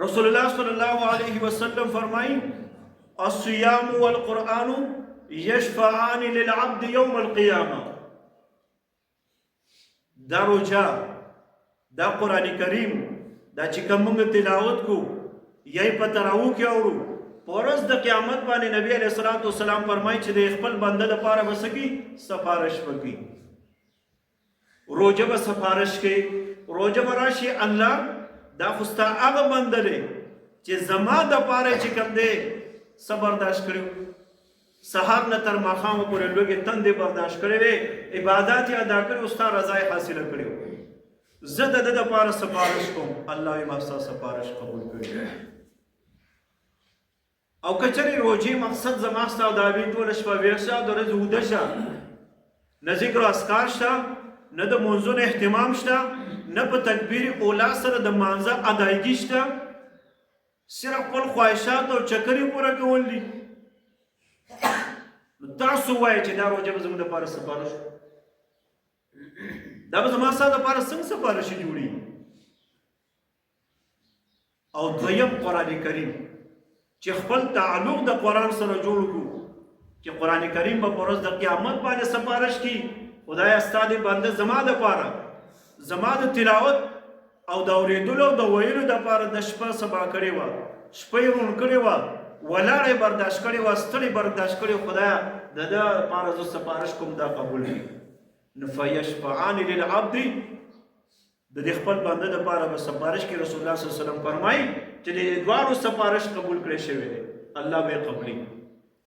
رسول الله صلی الله علیه وسلم فرمائی الصیام والقرآن یشفعان للعبد یوم القیامه. دا روجا، دا قرآن کریم، دا چې کوم موږ تلاوت کو یا په تراویح کې اورو، په ورځ د قیامت باندې نبی علیه الصلاۃ والسلام فرمایي چې د خپل بنده لپاره به څه کوي؟ سفارش وکړي. روجه به سفارش کوي. روجه به راشي الله دا خو ستا هغه بنده دی چې زما دپاره چې کوم دی څه برداشت کړي وو، سهار نه تر ماښامه پورې لوږې تندې برداشت کړې وې، عبادات یې ادا کړي، ستا رضا یې حاصله کړې وه. زه د ده دپاره سفارش کوم، الله یې ما ستا سفارش قبول کړي. او که چېرې روجې مقصد زما ستا او د هغې ټوله شپه ویښ شه او د ورځې اوده شه، نه ذکر و اذکار شته، نه د منځونو اهتمام شته، نه په تکبیر اولا سره د مانځه ادایګي شته، صرف خپل خواهشات او چکر یې پوره کول دي. نو تاسو وایئ چې دا روژه به زموږ دپاره سفارش، دا به زما ستا دپاره څنګه سفارشي جوړېږي؟ او دویم قرآن کریم چې خپل تعلق د قرآن سره جوړ کړو، چې قرآن کریم به په ورځ د قیامت باندې سفارش کړي، خدایه ستا دې بنده زما دپاره، زما د تلاوت او د اورېدلو او د ویلو دپاره د شپه سبا کړې وه، شپه یې روڼ کړې وه، ولاړ یې برداشت کړې وه، ستړې برداشت کړې وه، خدایه د ده دپاره زه سفارش کوم، دا قبول کړي. نو فیشفعان للعبد، د دې خپل بنده دپاره به سفارش کړي. رسول الله صلی الله علیه وسلم فرمایي چې د دواړو سفارش قبول کړی شوی دی، الله به یې قبلوي.